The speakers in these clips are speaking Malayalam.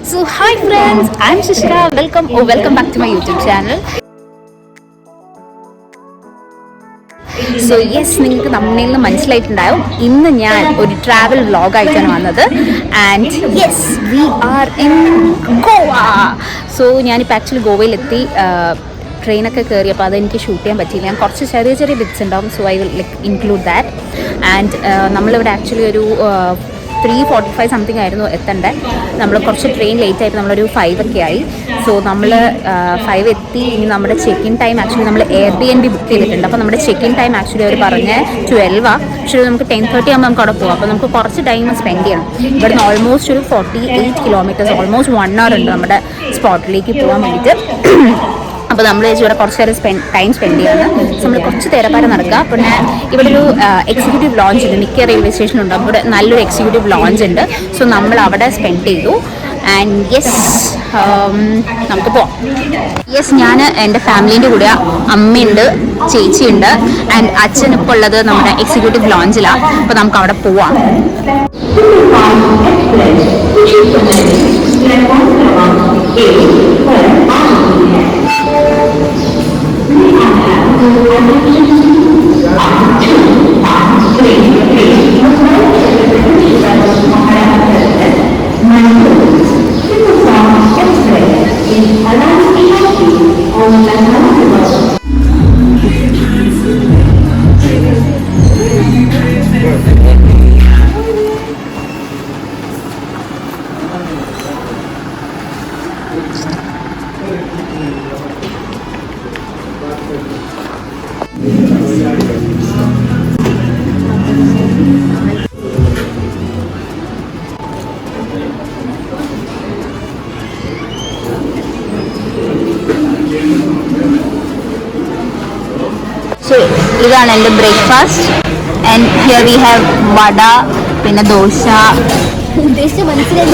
So hi friends, I'm Shishira. Welcome back to my YouTube channel. So yes, നിങ്ങൾക്ക് നമ്മളിൽ നിന്ന് മനസ്സിലായിട്ടുണ്ടാവും ഇന്ന് ഞാൻ ഒരു ട്രാവൽ വ്ളോഗായിട്ടാണ് വന്നത്. And yes, we are in Goa. So ഞാനിപ്പോൾ ആക്ച്വലി ഗോവയിലെത്തി. ട്രെയിനൊക്കെ കയറിയപ്പോൾ അതെനിക്ക് ഷൂട്ട് ചെയ്യാൻ പറ്റിയില്ല. ഞാൻ കുറച്ച് ചെറിയ ചെറിയ ബിറ്റ്സ് ഉണ്ടാവും. So I will include that. And നമ്മളിവിടെ ആക്ച്വലി ഒരു 3:45 സംതിങ് ആയിരുന്നു എത്തേണ്ടത്. നമ്മൾ കുറച്ച് ട്രെയിൻ ലേറ്റ് ആയിട്ട് നമ്മളൊരു 5 ഒക്കെ ആയി. സോ നമ്മൾ 5 എത്തി. ഇനി നമ്മുടെ ചെക്ക് ഇൻ ടൈം ആക്ച്വലി നമ്മൾ Airbnb ബുക്ക് ചെയ്തിട്ടുണ്ട്. അപ്പോൾ നമ്മുടെ ചെക്ക് ഇൻ ടൈം ആക്ച്വലി അവർ പറഞ്ഞ് 12 പക്ഷേ നമുക്ക് 10:30 ആകുമ്പോൾ നമുക്ക് അവിടെ പോകാം. അപ്പോൾ നമുക്ക് കുറച്ച് ടൈം സ്പെൻഡ് ചെയ്യണം. ഇവിടുന്ന് ഓൾമോസ്റ്റ് ഒരു 48 കിലോമീറ്റേഴ്സ്, ഓൾമോസ്റ്റ് 1 hour ഉണ്ട് നമ്മുടെ സ്പോട്ടിലേക്ക് പോകാൻ വേണ്ടിയിട്ട്. അപ്പോൾ നമ്മൾ ഇവിടെ കുറച്ച് നേരം ടൈം സ്പെൻഡ് ചെയ്യണം. നമ്മൾ കുറച്ച് തേരപ്പാര നടക്കുക. പിന്നെ ഇവിടെ ഒരു എക്സിക്യൂട്ടീവ് ലോഞ്ച് ഉണ്ട്. മിക്ക റെയിൽവേ സ്റ്റേഷനുണ്ട്. ഇവിടെ നല്ലൊരു എക്സിക്യൂട്ടീവ് ലോഞ്ച് ഉണ്ട്. സോ നമ്മൾ അവിടെ സ്പെൻഡ് ചെയ്തു. ആൻഡ് യെസ്, നമുക്ക് പോവാം. യെസ്, ഞാൻ എൻ്റെ ഫാമിലീൻ്റെ കൂടെ, അമ്മയുണ്ട്, ചേച്ചിയുണ്ട്, ആൻഡ് അച്ഛൻ ഇപ്പോൾ ഉള്ളത് നമ്മുടെ എക്സിക്യൂട്ടീവ് ലോഞ്ചിലാണ്. അപ്പോൾ നമുക്ക് അവിടെ പോവാം. സോ ഇതാണ് എൻ്റെ breakfast. And here we have vada, പിന്നെ ദോശ. ഉദ്ദേശിച്ച് മനസ്സിലായി.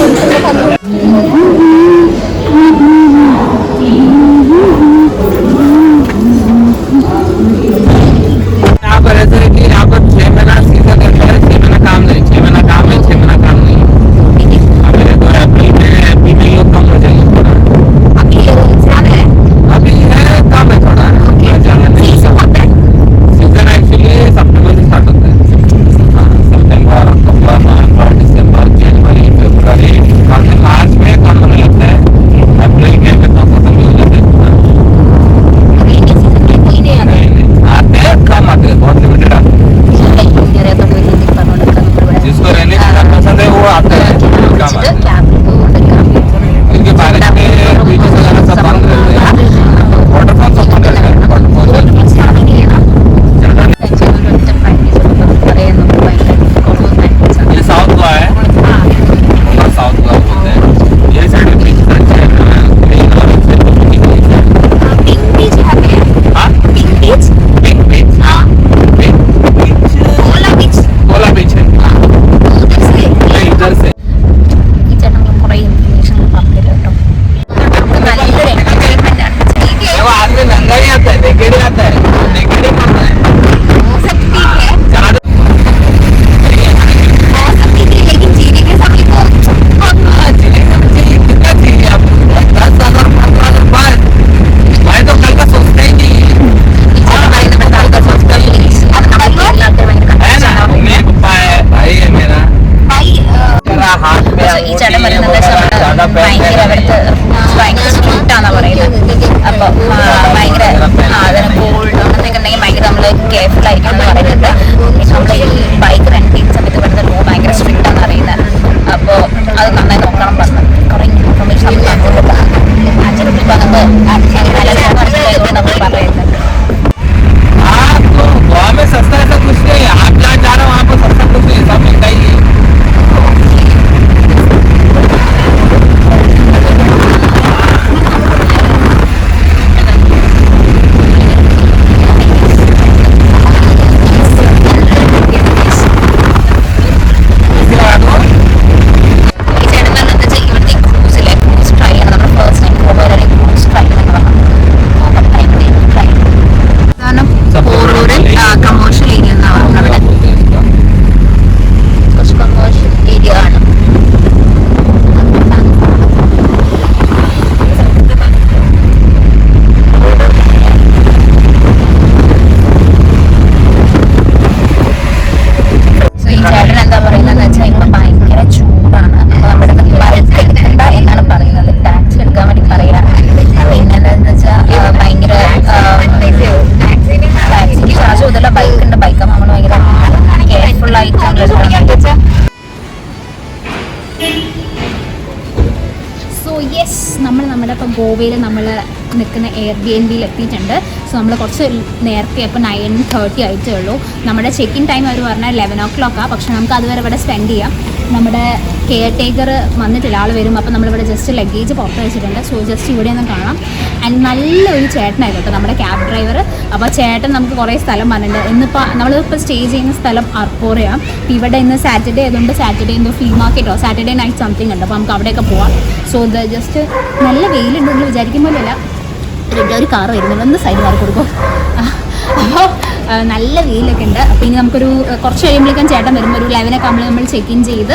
ഗോവയിൽ നമ്മൾ നിൽക്കുന്ന എയർബിഎൻബിയിൽ എത്തിയിട്ടുണ്ട്. സോ നമ്മൾ കുറച്ച് നേരത്തെ അപ്പോൾ 9:30 ആയിട്ടേ ഉള്ളൂ. നമ്മുടെ ചെക്ക് ഇൻ ടൈം അവർ പറഞ്ഞാൽ 11 o'clock. പക്ഷെ നമുക്ക് അതുവരെ ഇവിടെ സ്പെൻഡ് ചെയ്യാം. നമ്മുടെ കെയർ ടേക്കർ വന്നിട്ടില്ല, ആൾ വരും. അപ്പോൾ നമ്മളിവിടെ ജസ്റ്റ് ലഗേജ് പുറത്ത് വെച്ചിട്ടുണ്ട്. സോ ജസ്റ്റ് ഇവിടെ ഒന്ന് കാണാം. ആൻഡ് നല്ലൊരു ചേട്ടനായിരുന്നു കേട്ടോ നമ്മുടെ ക്യാബ് ഡ്രൈവർ. അപ്പോൾ ചേട്ടൻ നമുക്ക് കുറേ സ്ഥലം പറഞ്ഞിട്ടുണ്ട്. ഇന്നിപ്പോൾ നമ്മളിപ്പോൾ സ്റ്റേ ചെയ്യുന്ന സ്ഥലം അർപ്പോറയാണ്. ഇവിടെ ഇന്ന് സാറ്റർഡേ ആയതുകൊണ്ട് സാറ്റർഡേ എന്തോ ഫ്ലീ മാർക്കറ്റോ സാറ്റർഡേ നൈറ്റ് സംതിങ് ഉണ്ട്. അപ്പോൾ നമുക്ക് അവിടെയൊക്കെ പോവാം. സോ ഇത് ജസ്റ്റ് നല്ല വെയിലുണ്ട് എന്ന് വിചാരിക്കുമ്പോഴല്ല. ഒരു കാർ വരുന്നുണ്ട്, ഒന്ന് സൈഡ് മാറി കൊടുക്കും. അപ്പോൾ നല്ല വെയിലൊക്കെ ഉണ്ട്. അപ്പോൾ ഇനി നമുക്കൊരു കുറച്ച് കഴിയുമ്പോഴേക്കും ചേട്ടൻ വരുമ്പോൾ ഒരു 11 ഒക്കെ ആകുമ്പോൾ നമ്മൾ ചെക്ക് ഇൻ ചെയ്ത്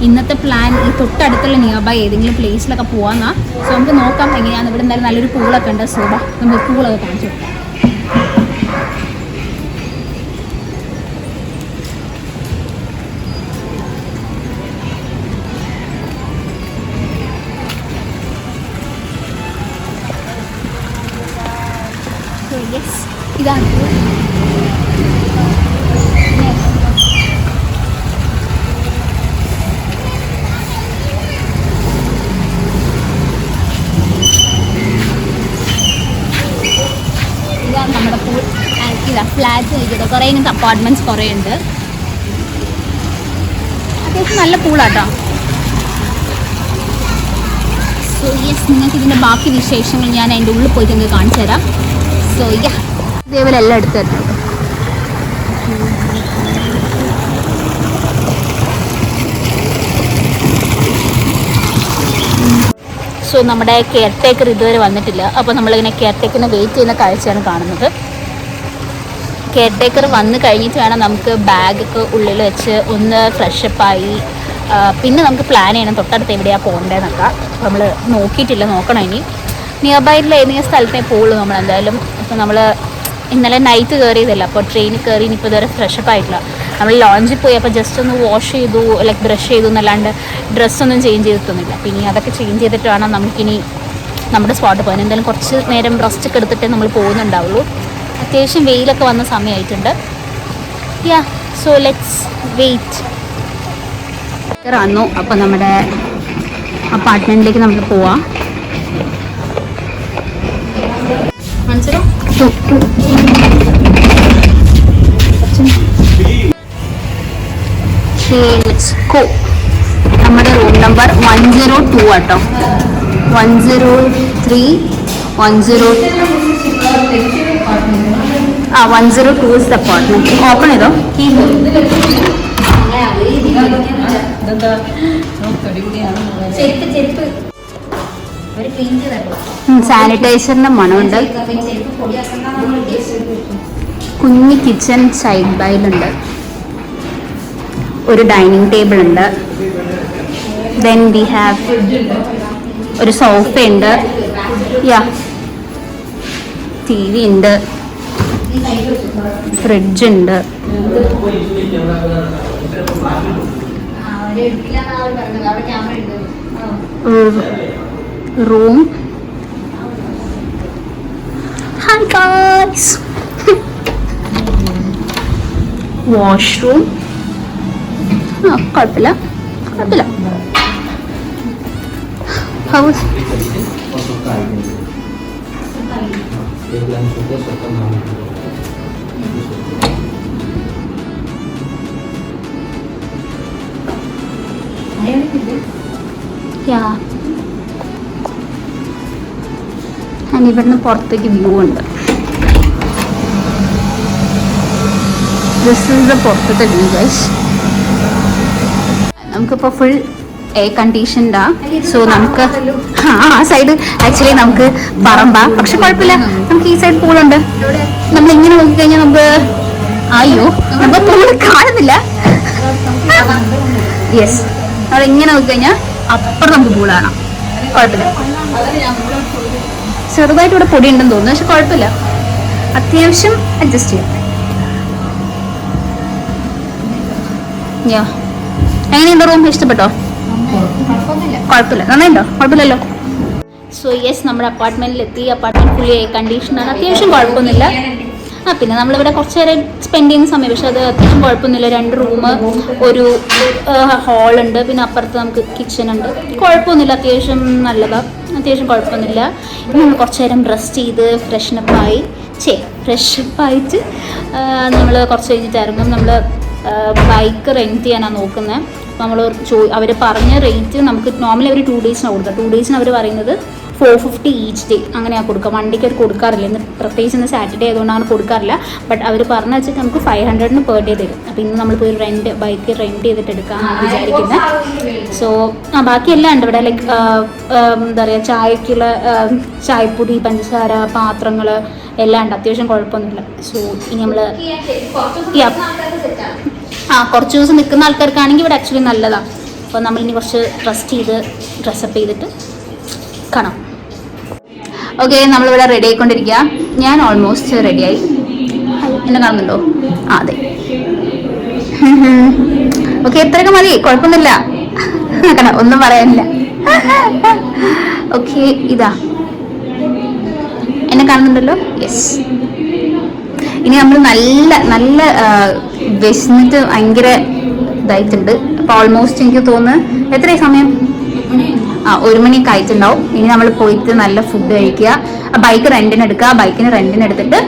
ഇന്നത്തെ പ്ലാൻ ഈ തൊട്ടടുത്തുള്ള നിയർ ബൈ ഏതെങ്കിലും പ്ലേസിലൊക്കെ പോകാമെന്നാണ്. സോ നമുക്ക് നോക്കാം എങ്ങനെയാണ്. ഇവിടെ എന്തായാലും നല്ലൊരു പൂളൊക്കെ ഉണ്ട്. സോ നമുക്ക് പൂളൊക്കെ കാണിച്ചു കൊടുക്കാം. ഇതാണ് നമ്മുടെ പൂൾ. ഇതാ ഫ്ലാറ്റ്സ് കഴിക്കുന്നത് കുറേ ഇങ്ങനത്തെ അപ്പാർട്ട്മെൻറ്റ്സ് കുറേ ഉണ്ട്. അത്യാവശ്യം നല്ല പൂളാട്ടോ. സോ യെസ്, നിങ്ങൾക്ക് ഇതിൻ്റെ ബാക്കി വിശേഷങ്ങൾ ഞാൻ അതിൻ്റെ ഉള്ളിൽ പോയിട്ട് നിങ്ങൾക്ക് കാണിച്ചു തരാം. സോ ഇതേപോലെ എല്ലാം എടുത്തു തരുന്നുണ്ട്. സോ നമ്മുടെ കെയർ ടേക്കർ ഇതുവരെ വന്നിട്ടില്ല. അപ്പോൾ നമ്മളിങ്ങനെ കെയർ ടേക്കറിനെ വെയിറ്റ് ചെയ്യുന്ന കാഴ്ചയാണ് കാണുന്നത്. കെയർ ടേക്കർ വന്ന് കഴിഞ്ഞിട്ട് വേണം നമുക്ക് ബാഗൊക്കെ ഉള്ളിൽ വെച്ച് ഒന്ന് ഫ്രഷപ്പായി പിന്നെ നമുക്ക് പ്ലാൻ ചെയ്യണം തൊട്ടടുത്ത് എവിടെയാണ് പോകേണ്ടതെന്നൊക്കെ. നമ്മൾ നോക്കിയിട്ടില്ല, നോക്കണം. ഇനി നിയർ ബൈയിൽ ഏതെങ്കിലും സ്ഥലത്തേ പോകുള്ളൂ നമ്മൾ എന്തായാലും. അപ്പോൾ നമ്മൾ ഇന്നലെ നൈറ്റ് കയറിയതല്ല, അപ്പോൾ ട്രെയിനിൽ കയറി ഇനിയിപ്പോൾ ഇതുവരെ ഫ്രഷപ്പ് ആയിട്ടില്ല. നമ്മൾ ലോഞ്ചിൽ പോയി അപ്പോൾ ജസ്റ്റ് ഒന്ന് വാഷ് ചെയ്തു, ലൈക്ക് ബ്രഷ് ചെയ്തു എന്നല്ലാണ്ട് ഡ്രസ്സൊന്നും ചേഞ്ച് ചെയ്തിട്ടൊന്നുമില്ല. അപ്പോൾ ഇനി അതൊക്കെ ചേഞ്ച് ചെയ്തിട്ട് വേണം നമുക്കിനി നമ്മുടെ സ്പോട്ട് പോകാൻ. എന്തായാലും കുറച്ച് നേരം റെസ്റ്റ് ഒക്കെ എടുത്തിട്ടേ നമ്മൾ പോകുന്നുണ്ടാവുള്ളൂ. അത്യാവശ്യം വെയിലൊക്കെ വന്ന സമയമായിട്ടുണ്ട്. യാ, സോ ലെറ്റ്സ് വെയിറ്റ്. വന്നു. അപ്പോൾ നമ്മുടെ അപ്പാർട്ട്മെൻറ്റിലേക്ക് നമുക്ക് പോവാം. നമ്മുടെ റൂം നമ്പർ 102 ആട്ടോ. 103 102 102 ഇസ് ദ അപ്പാർട്ട്മെന്റ്. ഓപ്പൺ ചെയ്തോ. സാനിറ്റൈസറിന്റെ മണമുണ്ട്. കുഞ്ഞി കിച്ചൺ സൈഡ് ബൈലുണ്ട്. ഒരു ഡൈനിങ് ടേബിൾ ഉണ്ട്. ദെൻ വി ഹാവ് ഒരു സോഫ ഉണ്ട്. യാ, ടി വി ഉണ്ട്, ഫ്രിഡ്ജ് ഉണ്ട്. റൂം. Hi guys. വാഷ്റൂം. കുഴപ്പമില്ല, കുഴപ്പമില്ല. ഹൗസ് ഇവിടുന്ന് പുറത്തേക്ക് വ്യൂ ഉണ്ട്. ദിസ് ഈസ് ദ പുറത്തത്തെ വ്യൂ ഗൈസ്. നമുക്കിപ്പോൾ ഫുൾ എയർ കണ്ടീഷൻഡാ. സോ നമുക്ക് ആ സൈഡ് ആക്ച്വലി നമുക്ക് പറമ്പാ, പക്ഷെ കുഴപ്പമില്ല, നമുക്ക് ഈ സൈഡ് പൂളുണ്ട്. നമ്മളിങ്ങനെ നോക്കിക്കഴിഞ്ഞാൽ നമുക്ക് അയ്യോ നമ്മൾ പൂള് കാണുന്നില്ല. യെസ്, നമ്മളിങ്ങനെ നോക്കിക്കഴിഞ്ഞാൽ അപ്പുറം നമുക്ക് പൂള് കാണാം. കുഴപ്പമില്ല. ചെറുതായിട്ട് ഇവിടെ പൊടി ഉണ്ടെന്ന് തോന്നുന്നു, പക്ഷെ കുഴപ്പമില്ല, അത്യാവശ്യം അഡ്ജസ്റ്റ് ചെയ്യാം. എങ്ങനെയുണ്ടോ റൂം? ഇഷ്ടപ്പെട്ടോ? കുഴപ്പമില്ല, നന്നായിട്ടോ? കുഴപ്പമില്ലല്ലോ. സോ യെസ്, നമ്മുടെ അപ്പാർട്ട്മെന്റിലെത്തി. അപ്പാർട്ട്മെന്റ് ഫുള്ളി എയർ കണ്ടീഷനാണ്, അത്യാവശ്യം കുഴപ്പമൊന്നുമില്ല. പിന്നെ നമ്മളിവിടെ കുറച്ച് നേരം സ്പെൻഡ് ചെയ്യുന്ന സമയം, പക്ഷെ അത് അത്യാവശ്യം കുഴപ്പമൊന്നുമില്ല. 2 റൂം, ഒരു ഹാളുണ്ട്, പിന്നെ അപ്പുറത്ത് നമുക്ക് കിച്ചൺ ഉണ്ട്. കുഴപ്പമൊന്നുമില്ല, അത്യാവശ്യം നല്ലതാണ്, അത്യാവശ്യം കുഴപ്പമൊന്നുമില്ല. ഇനി നമ്മൾ കുറച്ച് നേരം റെസ്റ്റ് ചെയ്ത് ഫ്രഷപ്പായിട്ട് നമ്മൾ കുറച്ച് കഴിഞ്ഞിട്ട് ഇറങ്ങും. നമ്മൾ ബൈക്ക് റെൻറ്റ് ചെയ്യാനാണ് നോക്കുന്നത്. അപ്പോൾ നമ്മൾ അവർ പറഞ്ഞ റേറ്റ് നമുക്ക് നോർമലി അവർ 2 ഡേയ്സിനാണ് കൊടുക്കുക. 2 ഡേയ്സിന് അവർ പറയുന്നത് 450 ഈച്ച് ഡേ അങ്ങനെയാണ് കൊടുക്കുക. വണ്ടിക്ക് അവർ കൊടുക്കാറില്ല, ഇന്ന് പ്രത്യേകിച്ച് ഇന്ന് സാറ്റർഡേ ആയതുകൊണ്ടാണ് കൊടുക്കാറില്ല. ബട്ട് അവർ പറഞ്ഞ വെച്ചിട്ട് നമുക്ക് 500 പെർ ഡേ തരും. അപ്പോൾ ഇന്ന് നമ്മളിപ്പോൾ ഒരു ബൈക്ക് റെൻറ്റ് ചെയ്തിട്ട് എടുക്കാമെന്നാണ് വിചാരിക്കുന്നത്. സോ ബാക്കിയെല്ലാം ഉണ്ട് ഇവിടെ, ലൈക്ക് എന്താ പറയുക, ചായക്കുള്ള ചായപ്പൊടി, പഞ്ചസാര, പാത്രങ്ങൾ എല്ലാം ഉണ്ട്, അത്യാവശ്യം കുഴപ്പമൊന്നുമില്ല. സോ ഇനി നമ്മൾ കുറച്ച് ദിവസം നിൽക്കുന്ന ആൾക്കാർക്കാണെങ്കിൽ ഇവിടെ ആക്ച്വലി നല്ലതാണ്. അപ്പോൾ നമ്മളിനി കുറച്ച് റെസ്റ്റ് ചെയ്ത് ഡ്രസ്സപ്പ് ചെയ്തിട്ട് കാണാം. ഓക്കെ, നമ്മളിവിടെ റെഡി ആയിക്കൊണ്ടിരിക്കുക. ഞാൻ ഓൾമോസ്റ്റ് റെഡിയായി. എന്നെ കാണുന്നുണ്ടോ? അതെ. ഓക്കെ, എത്രയൊക്കെ മതി, കുഴപ്പമൊന്നുമില്ല, ഒന്നും പറയാനില്ല. ഓക്കെ, ഇതാ എന്നെ കാണുന്നുണ്ടല്ലോ? യെസ്. ഇനി നമ്മൾ നല്ല വിശന്നിട്ട് ഭയങ്കര ഇതായിട്ടുണ്ട്. അപ്പോൾ ഓൾമോസ്റ്റ് എനിക്ക് തോന്നുന്നു എത്രയും സമയം 1 മണിയൊക്കെ ആയിട്ടുണ്ടാവും. ഇനി നമ്മൾ പോയിട്ട് നല്ല ഫുഡ് കഴിക്കുക, ബൈക്ക് റെൻറ്റിന് എടുക്കുക, ബൈക്കിന് റെൻറ്റിന് എടുത്തിട്ട്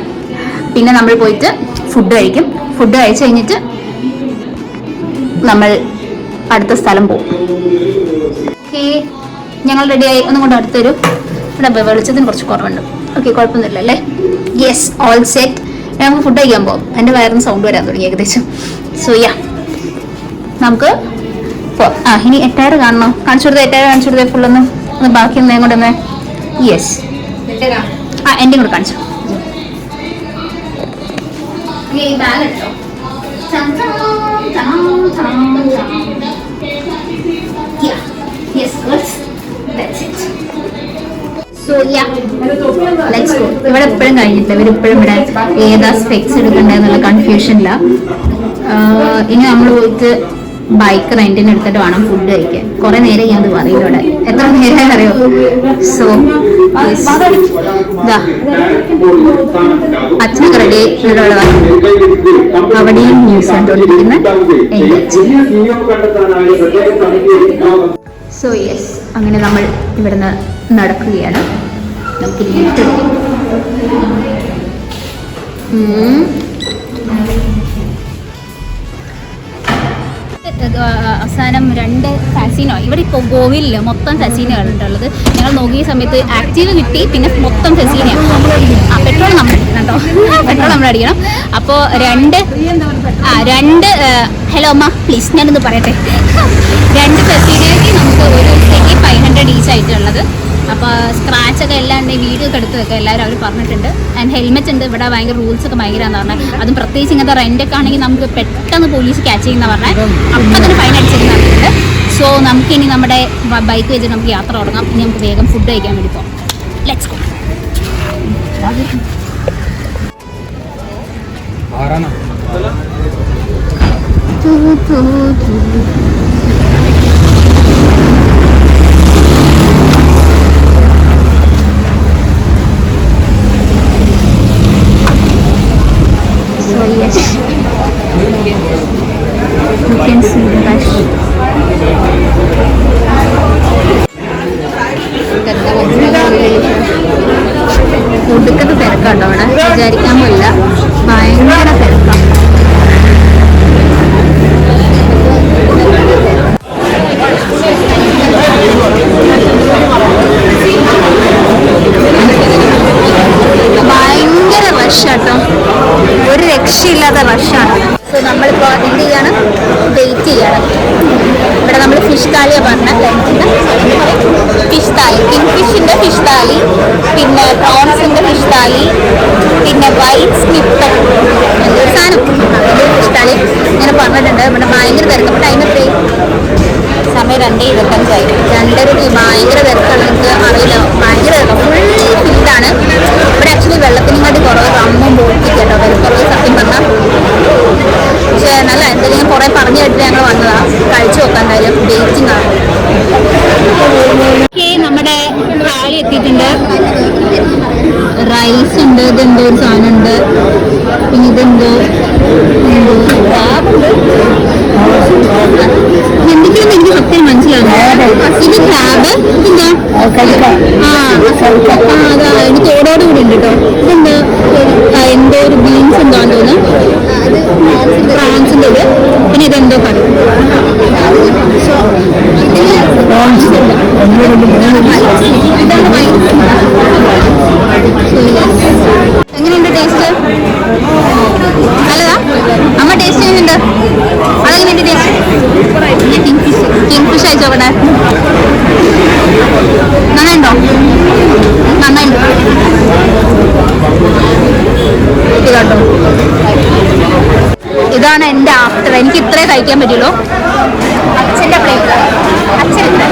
പിന്നെ നമ്മൾ പോയിട്ട് ഫുഡ് കഴിക്കും. ഫുഡ് കഴിച്ച് കഴിഞ്ഞിട്ട് നമ്മൾ അടുത്ത സ്ഥലം പോകും. ഓക്കെ, ഞങ്ങൾ റെഡിയായി. ഒന്നും കൊണ്ട് അടുത്തൊരു ഇവിടെ വെളിച്ചത്തിന് കുറച്ച് കുറവുണ്ട്. ഓക്കെ, കുഴപ്പമൊന്നുമില്ല അല്ലേ? Yes, all set. നമുക്ക് ഫുഡ് കഴിക്കാൻ പോകും. എൻ്റെ വയറിന് സൗണ്ട് വരാൻ തുടങ്ങി ഏകദേശം. സോ നമുക്ക് ഇനി എട്ടയർ കാണണോ? കാണിച്ചു കൊടുത്തേ, എട്ടയർ കാണിച്ചു കൊടുത്തേ, ഫുള്ളൊന്ന് ബാക്കി ഒന്നേ കൊണ്ടൊന്ന്. യെസ്, എൻ്റെ കൂടെ കാണിച്ചു. ഇവിടെ എപ്പോഴും കഴിഞ്ഞിട്ടില്ല, ഇവരിപ്പോഴും ഇവിടെ ഏതാ സ്പെക്സ് എടുക്കണ്ടെന്നുള്ള കൺഫ്യൂഷനില്ല. ഇനി നമ്മൾ പോയിട്ട് ബൈക്ക് റെന്റിന് എടുത്തിട്ട് വേണം ഫുഡ് കഴിക്കാൻ. കുറെ നേരം ഞാൻ അത് പറയില്ല, ഇവിടെ എത്ര നേരം അറിയോ? സോ അച്ഛനൊക്കെ റെഡി അവിടെയും ന്യൂസ് കണ്ടുകൊണ്ടിരിക്കുന്ന. സോ യെസ്, അങ്ങനെ നമ്മൾ ഇവിടുന്ന് നടക്കുകയാണ്. നമുക്ക് ലിഫ്റ്റ് അവസാനം 2 ഫാസിനോ. ഇവിടെ ഇപ്പോൾ ഗോവയിൽ മൊത്തം ഫാസീനകളുണ്ടുള്ളത്. ഞങ്ങൾ നോക്കിയ സമയത്ത് ആക്റ്റീവ് കിട്ടി, പിന്നെ മൊത്തം ഫാസീനയാണ്. പെട്രോൾ നമ്മൾ കേട്ടോ, പെട്രോൾ നമ്മൾ അടിക്കണം. അപ്പോൾ 2 ഹലോ അമ്മ പ്ലീസ് ഞാനൊന്ന് പറയട്ടെ. 2 ഫാസീനയ്ക്ക് നമുക്ക് ഒരു ദിവസത്തേക്ക് 500 ഈച്ച് ആയിട്ടുള്ളത്. അപ്പോൾ സ്ക്രാച്ചൊക്കെ എല്ലാം ഉണ്ട്, വീഡിയോ ഒക്കെ എടുത്ത് വെക്കുക എല്ലാവരും അവർ പറഞ്ഞിട്ടുണ്ട്. ആൻഡ് ഹെൽമെറ്റ് ഉണ്ട്. ഇവിടെ ഭയങ്കര റൂൾസൊക്കെ ഭയങ്കരമാണെന്ന് പറഞ്ഞാൽ, അതും പ്രത്യേകിച്ച് ഇങ്ങനത്തെ റെൻ്റൊക്കെ ആണെങ്കിൽ നമുക്ക് പെട്ടെന്ന് പോലീസ് ക്യാച്ച് ചെയ്യുന്ന പറഞ്ഞാൽ അപ്പം തന്നെ ഫൈൻ അടിച്ചിരുന്ന പറഞ്ഞിട്ടുണ്ട്. സോ നമുക്കിനി നമ്മുടെ ബൈക്ക് വെച്ചിട്ട് നമുക്ക് യാത്ര തുടങ്ങാം. ഇനി നമുക്ക് വേഗം ഫുഡ് കഴിക്കാൻ വേണ്ടി പോകാം. Let's go. So yes, you can see the rush. ഒടുക്കത്തെ തിരക്കാട്ടോ അവിടെ, വിചാരിക്കാൻ പോയില്ല, ഭയങ്കര തിരക്കാണ്. ഭയങ്കര റഷാട്ടോ, ഒരു രക്ഷയില്ലാത്ത റഷാണ്. സോ നമ്മളിപ്പോൾ എന്ത് ചെയ്യാണ്, വെയിറ്റ് ചെയ്യാണ്. ഇവിടെ നമ്മൾ ഫിഷ് താലിയാണ് പറഞ്ഞത്, ഫിഷ് താലി, കിങ് ഫിഷിൻ്റെ ഫിഷ് താലി, പിന്നെ പ്രോൺസിൻ്റെ ഫിഷ് താലി, പിന്നെ വൈറ്റ് സ്നിപ്പർ എന്തൊരു സാധനം അതിൻ്റെ ഫിഷ് താലി ഇങ്ങനെ പറഞ്ഞിട്ടുണ്ട്. ഇവിടെ ഭയങ്കര തിരക്കപ്പെട്ട അതിൻ്റെ സമയം 2:25 2:30 ഭയങ്കര തിരക്കാണ്. നിങ്ങൾക്ക് അറിയില്ല, ഭയങ്കര ഫുൾ ഫില്ലാണ്. ഇവിടെ ആക്ച്വലി വെള്ളത്തിനെക്കാട്ടി കുറവ് റമ്മും ബോട്ടിക്ക് കേട്ടോ വിലക്കുറവ് സത്യം പറഞ്ഞാൽ. പക്ഷേ നല്ല എന്തെങ്കിലും കുറേ പറഞ്ഞു കേട്ടിട്ട് ഞങ്ങൾ വന്നതാണ്, കഴിച്ചു നോക്കാം. എന്തായാലും ഡേറ്റിംഗ് ആണ്. നമ്മുടെ താലി എത്തിയിട്ടുണ്ട്. റൈസ് ഉണ്ട്, ഇതുണ്ട്, ഒരു സാധനം ഉണ്ട്, പിന്നെ ഇതെന്തോ എന്തൊക്കെയാന്ന് എനിക്ക് സത്യം മനസ്സിലാവുന്നു. ഇത് ക്രാബ് എന്താ അതാ എനിക്ക് ഓടോട് കൂടി ഉണ്ട് കേട്ടോ. ഇതെന്താ എന്തോ ഒരു ബീൻസ് എന്താന്ന് തോന്നുന്നു, ഫ്രാൻസിൻ്റെ ഇത്. പിന്നെ ഇതെന്തോ കറി എങ്ങനെയുണ്ട് ടേസ്റ്റ്? നല്ലതാ അമ്മ? ടേസ്റ്റ് എങ്ങനെയുണ്ട്? അതെങ്ങനെയുണ്ട് ടേസ്റ്റ്? കിങ് ഫിഷ് അയച്ചോക്കട്ടെ. നന്നായിട്ടോ? നന്നായിട്ടോ ഇതാട്ടോ. ഇതാണ് എൻ്റെ ആഫ്റ്റർ. എനിക്ക് ഇത്രേ കഴിക്കാൻ പറ്റുള്ളൂ. അച്ഛൻ്റെ പ്ലേറ്റ്, അച്ഛൻ്റെ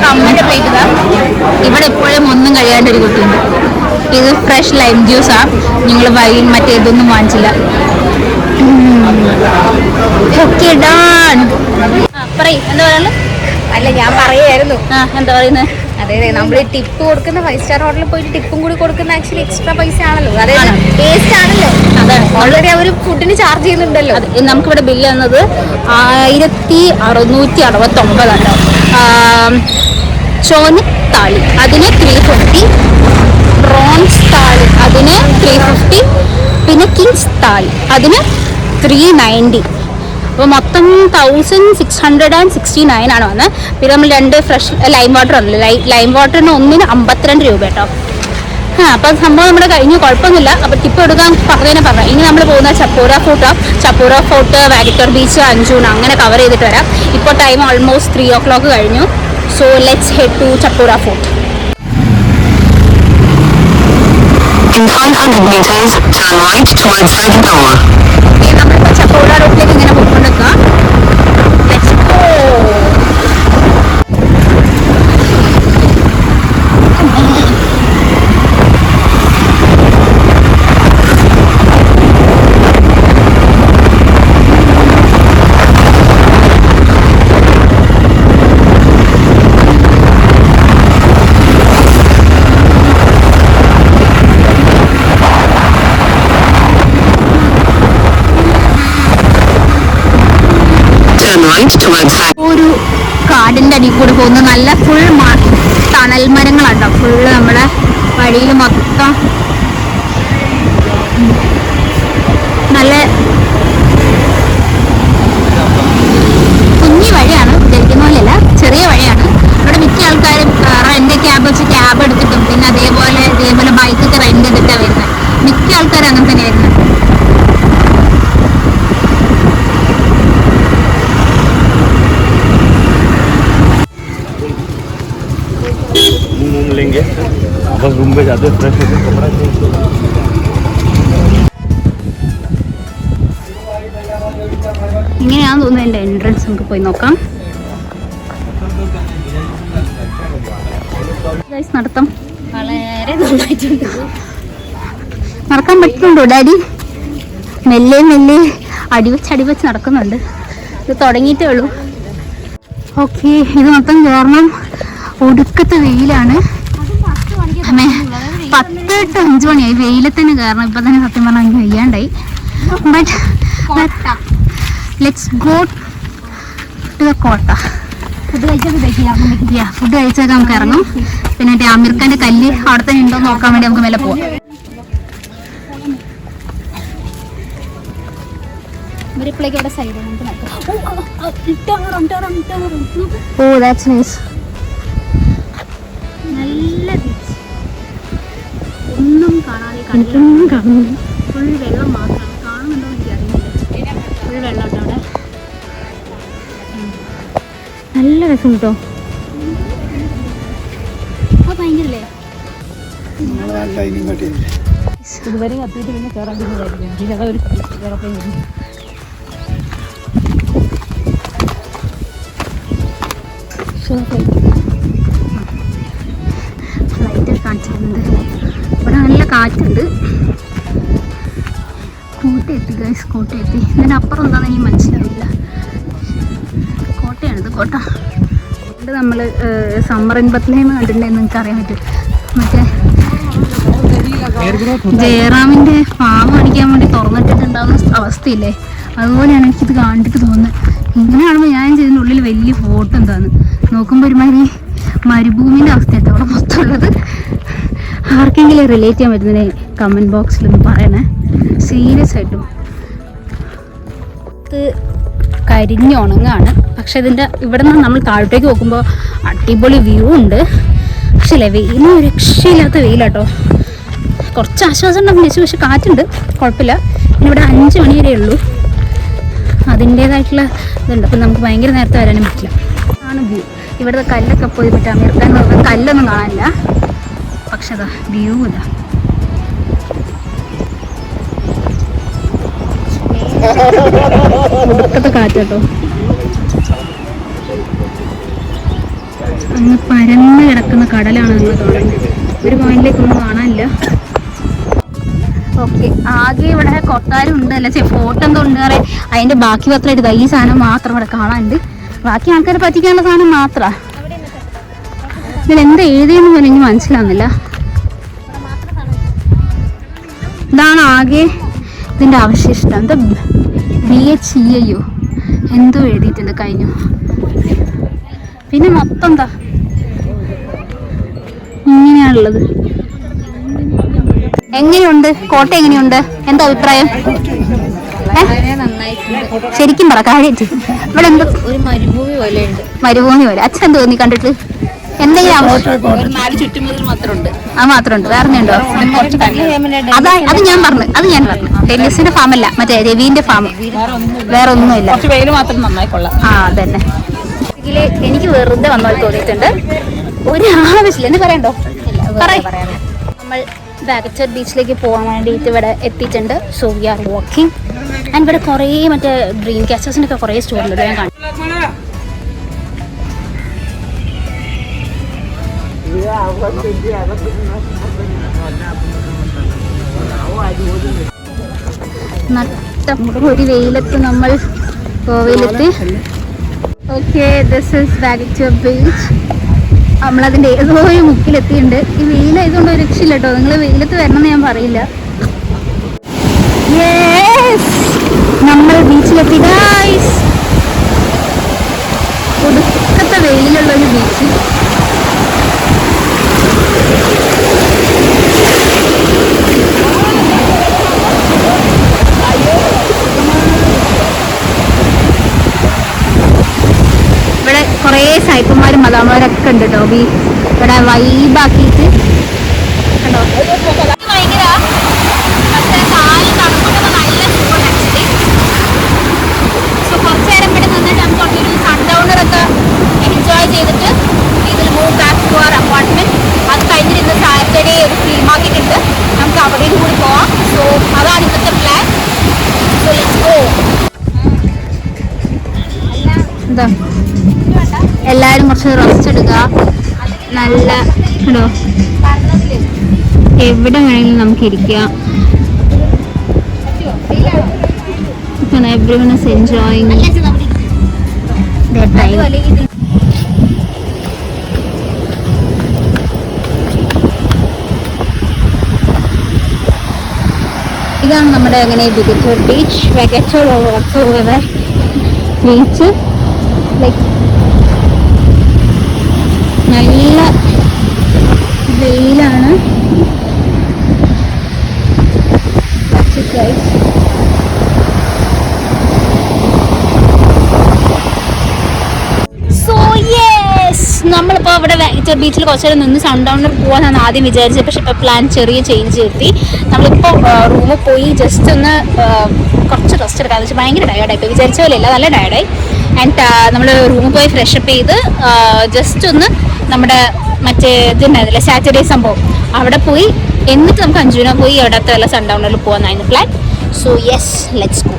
അമ്മൻ്റെ പ്ലേറ്റ് ഇതാ. ഇവിടെ എപ്പോഴും ഒന്നും കഴിയാണ്ടൊരു കുട്ടിയുണ്ട്. ഇത് ഫ്രഷ് ലൈം ജ്യൂസാണ്. ഞങ്ങൾ വൈൻ മറ്റേതൊന്നും വാങ്ങിച്ചില്ല. Okay done. പറയ്, എന്താ പറയുന്നത്? അല്ല ഞാൻ പറയായിരുന്നു. എന്താ പറയുന്നത്? അതെ, നമ്മൾ ടിപ്പ് കൊടുക്കുന്ന 5 സ്റ്റാർ ഹോട്ടലിൽ പോയിട്ട് ടിപ്പും കൂടി കൊടുക്കുന്ന ആക്ച്വലി എക്സ്ട്രാ പൈസ ആണല്ലോ. അതായത് ടേസ്റ്റ് ആണല്ലോ. അതാണ് ഓൾറെഡി അവർ ഫുഡിന് ചാർജ് ചെയ്യുന്നുണ്ടല്ലോ. നമുക്കിവിടെ ബില്ല് വന്നത് 1669 ആണോ. ചോന് താളി അതിന് 350, പ്രോൺസ് താളി അതിന് 350, പിന്നെ കിങ്സ് താളി അതിന് 390. അപ്പോൾ മൊത്തം 1669 ആണ് വന്നത്. പിന്നെ നമ്മൾ 2 ഫ്രഷ് ലൈം വാട്ടർ ഉണ്ടല്ലോ, ലൈം വാട്ടറിന് ഒന്നിന് 52 രൂപ കേട്ടോ. അപ്പം സംഭവം നമ്മുടെ കഴിഞ്ഞ് കുഴപ്പമൊന്നുമില്ല. അപ്പോൾ ടിപ്പ് എടുക്കാൻ പറഞ്ഞതിനെ പറഞ്ഞു. ഇനി നമ്മൾ പോകുന്ന ചപ്പോറ ഫോർട്ട്, വാഗറ്റോർ ബീച്ച്, അഞ്ചൂൺ അങ്ങനെ കവർ ചെയ്തിട്ട് വരാം. ഇപ്പോൾ ടൈം ഓൾമോസ്റ്റ് 3 o'clock കഴിഞ്ഞു. So let's head to Chapora fort. In 500 meters, turn right towards Red Door. നമ്മളിപ്പോൾ ചപ്പോറ റോഡിലേക്ക് ഇങ്ങനെ പോയിക്കൊണ്ടിരിക്കുക. Let's go. ഒരു കാടിൻ്റെ അടിയിൽ കൂടെ പോകുന്ന നല്ല ഫുൾ തണൽ മരങ്ങളാട്ടോ. ഫുള്ള് നമ്മുടെ വഴിയിൽ മൊത്തം നല്ല കുഞ്ഞി വഴിയാണ്, വിചാരിക്കുന്ന പോലെയല്ല, ചെറിയ വഴിയാണ്. ഇവിടെ മിക്ക ആൾക്കാരും റെന്റ് ക്യാബ് വെച്ച് ക്യാബ് എടുത്തിട്ടും പിന്നെ അതേപോലെ ബൈക്കൊക്കെ റെന്റ് ചെയ്തിട്ടാണ് വരുന്നത്. മിക്ക ആൾക്കാരും അങ്ങനെ തന്നെ വരുന്നത്. लेंगे बस रूम पे जाते फ्रेश होते कपड़ा ഇങ്ങനെയാണെന്ന് തോന്നുന്നു എൻ്റെ എൻട്രൻസ്. നമുക്ക് പോയി നോക്കാം. നടത്തം വളരെ നന്നായിട്ടുണ്ട്. നടക്കാൻ പറ്റുന്നുണ്ടോ ഡാഡി? മെല്ലെ മെല്ലെ അടിവച്ച് നടക്കുന്നുണ്ട്. ഇത് തുടങ്ങിയിട്ടേ ഉള്ളൂ. ഓക്കെ, ഇത് മൊത്തം കാരണം ഒടുക്കത്തെ വെയിലാണ്. 10 to 5 മണിയായി വെയിലത്തിന് കാരണം. ഇപ്പം തന്നെ സത്യം പറഞ്ഞാൽ എനിക്ക് വയ്യാണ്ടായി. But let's go to the kotta. Food കഴിച്ചൊക്കെ നമുക്ക് ഇറങ്ങും. പിന്നെ ആമിർ ഖാൻ്റെ കല്ല് അവിടെ തന്നെ ഉണ്ടോ നോക്കാൻ വേണ്ടി നമുക്ക് മേലെ പോവാം. Oh that's nice. നല്ല ബീച്ച്, ഒന്നും കാണാതെ കാണുന്നു. ഫുൾ വെള്ളം മാത്രമാണ്. കാണുന്നുണ്ടോ എനിക്കറിയില്ല. ഫുൾ വെള്ളം ഉണ്ടോ അവിടെ. നല്ല രസം കേട്ടോ. ഭയങ്കരല്ലേ ഇതുവരെ കത്തിയിട്ട് പിന്നെ കയറാൻ ഫ്ലൈറ്റ് കാണിച്ചിട്ടുണ്ട്. ഇവിടെ നല്ല കാറ്റുണ്ട്. കോട്ടയെത്തി ഗൈസ്, കോട്ടയെത്തി. ഇതിനപ്പുറം എന്താണെന്ന് എനിക്ക് മനസ്സിലാവില്ല. കോട്ടയാണിത്, കോട്ട. ഇത് നമ്മൾ സമ്മർ ഇൻ ബത്ലഹേം കണ്ടിട്ടുണ്ടെന്ന് നിങ്ങൾക്ക് അറിയാൻ പറ്റും. മറ്റേ ജയറാമിന്റെ ഫാം കാണിക്കാൻ വേണ്ടി തുറന്നിട്ടിട്ടുണ്ടാവുന്ന അവസ്ഥയില്ലേ, അതുപോലെയാണ് എനിക്കിത് കണ്ടിട്ട് തോന്നുന്നത്. ഇങ്ങനെ കാണുമ്പോൾ ഞാൻ ചെയ്തതിൻ്റെ ഉള്ളിൽ വലിയ ഫോട്ടോ എന്താന്ന് നോക്കുമ്പോൾ ഒരുമാതിരി മരുഭൂമിൻ്റെ അവസ്ഥയായിട്ട് അവിടെ മൊത്തം ഉള്ളത്. ആർക്കെങ്കിലും റിലേറ്റ് ചെയ്യാൻ പറ്റുന്നതിനെ കമൻറ്റ് ബോക്സിലൊന്ന് പറയണേ, സീരിയസ് ആയിട്ടും. ഇത് കരിഞ്ഞുണങ്ങാണ്, പക്ഷെ ഇതിൻ്റെ ഇവിടെ നിന്ന് നമ്മൾ താഴോട്ടേക്ക് നോക്കുമ്പോൾ അടിപൊളി വ്യൂ ഉണ്ട്. പക്ഷേ അല്ലേ വെയിൽ രക്ഷയില്ലാത്ത വെയിലാട്ടോ. കുറച്ച് ആശ്വാസം ഉണ്ടാവും വിചാരിച്ചു, പക്ഷെ കാറ്റുണ്ട്, കുഴപ്പമില്ല. പിന്നെ ഇവിടെ 5 മണി വരെ ഉള്ളൂ, അതിൻ്റേതായിട്ടുള്ള ഇതുണ്ട്. അപ്പം നമുക്ക് ഭയങ്കര നേരത്തെ വരാനും പറ്റില്ല. ആണ് വ്യൂ. ഇവിടുത്തെ കല്ലൊക്കെ പോയി മറ്റേ അമീർക്കാൻ കല്ലൊന്നും കാണാനില്ല, പക്ഷെ അതാ വ്യൂ ഇതാ. ഒടുക്കത്തെ കാറ്റാട്ടോ, അങ്ങ് പരന്ന് കിടക്കുന്ന കടലാണ് നിങ്ങൾ കാണുന്നത്. ഒരു പോയിന്റിലേക്കൊന്നും കാണാനില്ല. ഓക്കെ, ആകെ ഇവിടെ കൊട്ടാരം ഉണ്ട്, അല്ല ഫോട്ടോ എന്തോ ഉണ്ട് പറയാം. അതിന്റെ ബാക്കി പത്രമായിട്ട് ഈ സാധനം മാത്രം ഇവിടെ കാണാനുണ്ട്. ബാക്കി ആൾക്കാരെ പറ്റിക്കാനുള്ള സാധനം മാത്രമാണ്. ഇതിലെന്താ എഴുതിയെന്ന് പോലും എനിക്ക് മനസ്സിലാവുന്നില്ല. ഇതാണ് ആകെ ഇതിന്റെ അവശിഷ്ടം. എന്താ BHEIO എന്തോ എഴുതിയിട്ടുണ്ട് കഴിഞ്ഞു. പിന്നെ മൊത്തം എന്താ ഇങ്ങനെയാണുള്ളത്. എങ്ങനെയുണ്ട് കോട്ട? എങ്ങനെയുണ്ട്? എന്താ അഭിപ്രായം? ശരിക്കും പറ കാര്യമായിട്ട്. ഇവിടെ എന്ത് ഒരു മരുഭൂമി പോലെ ഉണ്ട്. മരുഭൂമി പോലെ. അച്ഛൻ തോന്നി കണ്ടിട്ട്? എന്തെങ്കിലും അത് മാത്രമുണ്ട്, വേറെ ഉണ്ടോ? അത് ഞാൻ പറഞ്ഞു ടെന്നീസിന്റെ ഫാം അല്ല, മറ്റേ രവീന്റെ ഫാം, വേറെ ഒന്നുമില്ല. ആ അതന്നെ. എനിക്ക് വെറുതെ വന്നാൽ തോന്നിയിട്ടുണ്ട്, ഒരു ആവശ്യമില്ല. എന്ന് പറയണ്ടോ? നമ്മൾ ബാഗച്ചർ ബീച്ചിലേക്ക് പോകാൻ വേണ്ടിയിട്ട് ഇവിടെ എത്തിയിട്ടുണ്ട്. So we are walking. And ഇവിടെ കുറേ മറ്റേ ഡ്രീം ക്യാച്ചേഴ്സിൻ്റെ ഒക്കെ കുറേ സ്റ്റോറുണ്ട്, ഞാൻ കാണും. നട്ട ഒരു വെയിലത്ത് നമ്മൾ ഗോവയിലെത്തി. ഓക്കെ, ദിസ് ഈസ് ബാഗച്ചർ ബീച്ച്. നമ്മളതിൻ്റെ ഏതോ ഒരു മുക്കിലെത്തിയിട്ടുണ്ട്. ഈ വെയിലായതുകൊണ്ട് ഒരു രക്ഷയില്ല കേട്ടോ, നിങ്ങൾ വെയിലത്ത് വരണമെന്ന് ഞാൻ പറയില്ല. നമ്മൾ ബീച്ചിലെത്തി ഗൈസ്. ഒടുക്കത്തെ വെയിലുള്ളൊരു ബീച്ച്. ഇവിടെ കുറേ സായിപ്പന്മാരും മദാമ്മമാരൊക്കെ ഉണ്ട് കേട്ടോ. ഇവിടെ വൈബാക്കിയിട്ട് കണ്ടോ, ഭയങ്കര. പക്ഷേ കാല് തണുപ്പൊക്കെ നല്ല സുഖം ആക്ച്വലി. സോ കുറച്ച് നേരം ഇവിടെ നിന്നിട്ട് നമുക്ക് കുറച്ചൊരു സൺഡൗണറൊക്കെ എൻജോയ് ചെയ്തിട്ട് ഇതിൽ move back to our apartment. അത് കഴിഞ്ഞിട്ട് ഇന്ന് സാറ്റർഡേ ഒരു ഫ്രീ മാർക്കറ്റ് ഉണ്ട്, നമുക്ക് അവിടെയും കൂടി പോവാം. സോ അതാണ് ഇന്നത്തെ പ്ലാൻ. So let's go. എന്താ എല്ലാവരും കുറച്ച് റെസ്റ്റ് എടുക്കുക. നല്ല ഹലോ, എവിടെ വേണമെങ്കിലും നമുക്ക് ഇരിക്കാം. Everyone is enjoying their time. ഇതാണ് നമ്മുടെ അങ്ങനെ ബീച്ച് ബീച്ച്. ലൈക്ക് നല്ല വെയിലാണ്. സോ യെസ്, നമ്മളിപ്പോൾ ഇവിടെ ബീച്ചിൽ കുറച്ച് നേരം നിന്ന് സൺഡൗണിൽ പോകാനാണ് ആദ്യം വിചാരിച്ചത്. പക്ഷെ ഇപ്പോൾ പ്ലാൻ ചെറിയ ചേഞ്ച് വരുത്തി. നമ്മളിപ്പോൾ റൂമിൽ പോയി ജസ്റ്റ് ഒന്ന് കുറച്ച് റെസ്റ്റ് എടുക്കാമെന്ന് വെച്ചാൽ ഭയങ്കര ടയർഡായി. ഇപ്പോൾ വിചാരിച്ച പോലെയല്ല, നല്ല ടയർഡായി. ആൻഡ് നമ്മൾ റൂമിൽ പോയി ഫ്രഷപ്പ് ചെയ്ത് ജസ്റ്റ് ഒന്ന് നമ്മുടെ മറ്റേ ഇതുണ്ടായിരുന്നില്ല സാറ്റർഡേ സംഭവം, അവിടെ പോയി എന്നിട്ട് നമുക്ക് അഞ്ജുന പോയി അവിടുത്തെ വല്ല സൺഡൗണിൽ പോകാനായിരുന്നു plan. So yes, let's go.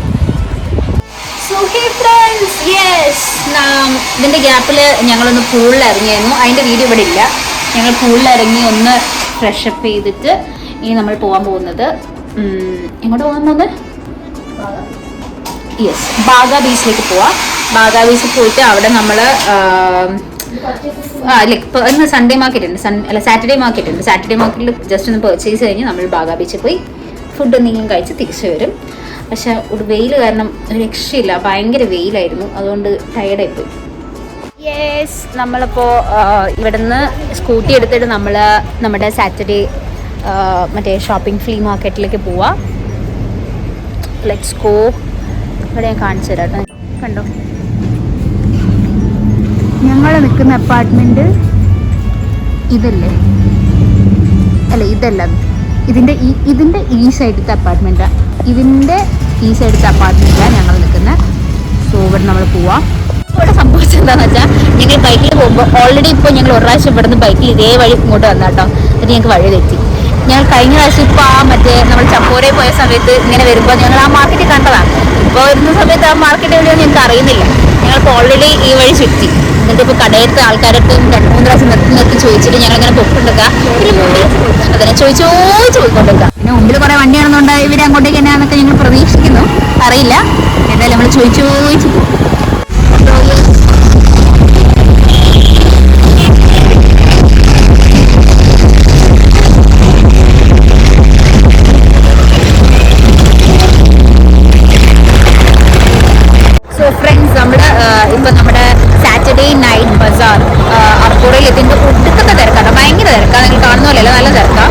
So hey friends, yes, ഇതിൻ്റെ ഗ്യാപ്പിൽ ഞങ്ങളൊന്ന് പൂളിൽ ഇറങ്ങിയായിരുന്നു. അതിൻ്റെ വീഡിയോ ഇവിടെ ഇല്ല. ഞങ്ങൾ പൂളിൽ ഇറങ്ങി ഒന്ന് ഫ്രഷപ്പ് ചെയ്തിട്ട് ഇനി നമ്മൾ പോകാൻ പോകുന്നത് എങ്ങോട്ട് പോകാൻ പോകുന്നത്? യെസ്, ബാഗ ബീച്ചിലേക്ക് പോവാം. ബാഗ ബീച്ചിൽ പോയിട്ട് അവിടെ നമ്മൾ ലൈക്ക് ഇന്ന് സൺഡേ മാർക്കറ്റ് ഉണ്ട്, സാറ്റർഡേ മാർക്കറ്റ് ഉണ്ട്. സാറ്റർഡേ മാർക്കറ്റിൽ ജസ്റ്റ് ഒന്ന് പർച്ചേസ് കഴിഞ്ഞ് നമ്മൾ ബാഗാ ബീച്ചിൽ പോയി ഫുഡ് എന്തെങ്കിലും കഴിച്ച് തിരിച്ചു വരും. പക്ഷെ ഒരു വെയിൽ കാരണം ഒരു രക്ഷയില്ല, ഭയങ്കര വെയിലായിരുന്നു, അതുകൊണ്ട് ടയർഡായിപ്പോയി. യെസ്, നമ്മളിപ്പോൾ ഇവിടുന്ന് സ്കൂട്ടി എടുത്തിട്ട് നമ്മൾ നമ്മുടെ സാറ്റർഡേ മറ്റേ ഷോപ്പിംഗ് ഫ്ലീ മാർക്കറ്റിലേക്ക് പോവാം. Let's go. ഇവിടെ ഞാൻ കാണിച്ചു തരാം കേട്ടോ, കണ്ടോ. ഞങ്ങൾ നിൽക്കുന്ന അപ്പാർട്ട്മെൻറ്റ് ഇതല്ലേ, അല്ല ഇതല്ല, ഇതിൻ്റെ ഈ സൈഡത്തെ അപ്പാർട്ട്മെൻറ്റാണ്, ഇതിൻ്റെ ഈ സൈഡത്തെ അപ്പാർട്ട്മെൻറ്റിലാണ് ഞങ്ങൾ നിൽക്കുന്നത്. സോ ഇവിടെ നമ്മൾ പോവാം. ഇവിടെ സംഭവിച്ചത് എന്താണെന്ന് വെച്ചാൽ ഞങ്ങൾ ബൈക്കിൽ പോകുമ്പോൾ ഓൾറെഡി ഇപ്പോൾ ഞങ്ങൾ ഒരു പ്രാവശ്യം ഇവിടുന്ന് ബൈക്കിൽ ഇതേ വഴി ഇങ്ങോട്ട് വന്ന കേട്ടോ, എന്നിട്ട് ഞങ്ങൾക്ക് വഴി തെറ്റി. ഞങ്ങൾ കഴിഞ്ഞ പ്രാവശ്യം ഇപ്പോൾ മറ്റേ നമ്മൾ ചപ്പോരയിൽ പോയ സമയത്ത് ഇങ്ങനെ വരുമ്പോൾ ഞങ്ങൾ ആ മാർക്കറ്റ് കണ്ടതാണ്. ഇപ്പോൾ വരുന്ന സമയത്ത് ആ മാർക്കറ്റ് എവിടെയൊന്നും ഞങ്ങൾക്ക് അറിയുന്നില്ല. ഞങ്ങൾക്ക് ഓൾറെഡി ഈ വഴി ചുറ്റി, എന്നിട്ട് ഇപ്പോൾ കടയത്തെ ആൾക്കാരടുത്ത് 2-3 പ്രാവശ്യം നിർത്തി ചോദിച്ചിട്ട് ഞങ്ങളിങ്ങനെ പൊക്കുണ്ടെടുക്കുക, അതിനെ ചോദിച്ചു പോയിക്കൊണ്ടിരിക്കുക. പിന്നെ മുമ്പിൽ കുറേ വണ്ടിയാണെന്നുണ്ട് ഇവർ അങ്ങോട്ടേക്ക് തന്നെയാണെന്നൊക്കെ ഞങ്ങൾ പ്രതീക്ഷിക്കുന്നു, അറിയില്ല. എന്തായാലും നമ്മൾ ചോദിച്ചു പോകും. സോ ഫ്രണ്ട്സ്, ഇപ്പം നമ്മുടെ സാറ്റർഡേ നൈറ്റ് ബസാർ അർപ്പൂറയിൽ ഇതിൻ്റെ ഒടുക്കത്തെ തിരക്കാണ്, ഭയങ്കര തിരക്കാണ്. നിങ്ങൾ കാണുന്ന പോലെയല്ല, നല്ല തിരക്കാണ്.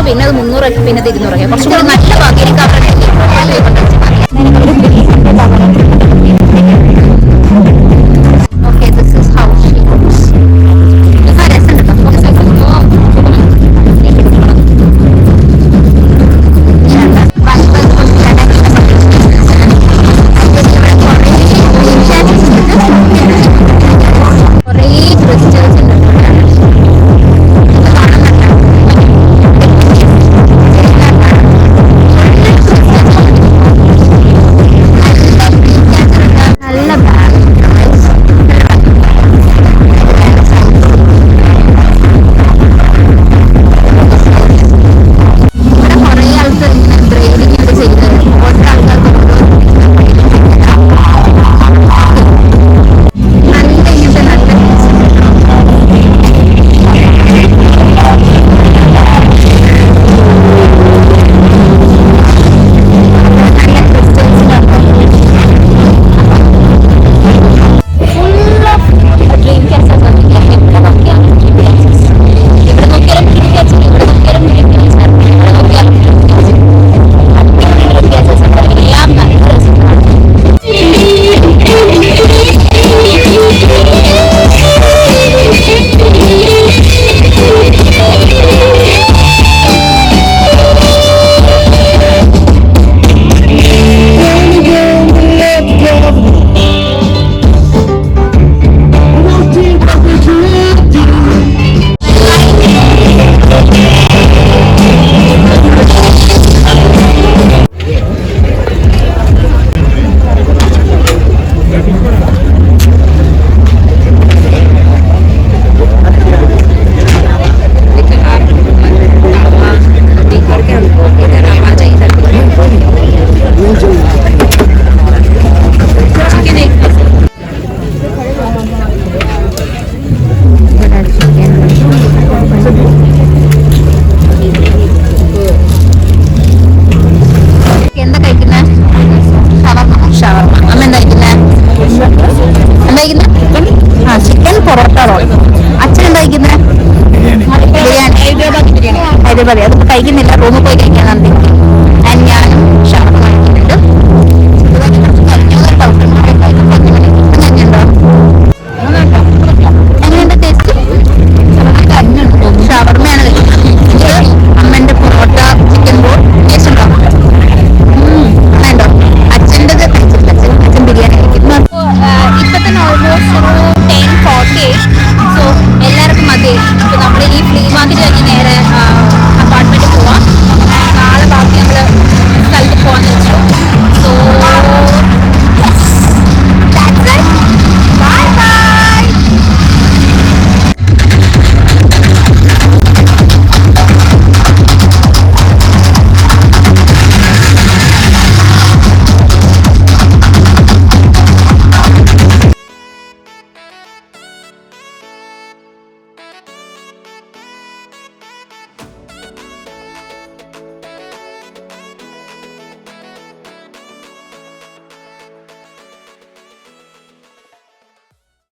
പിന്നെ 200 കുറച്ചും കൂടി നല്ല ഭാഗ്യം okay. This is how she looks. മതി അതിപ്പോൾ കഴിക്കുന്നില്ല, റൂമിൽ പോയി കഴിക്കാന്നാണ്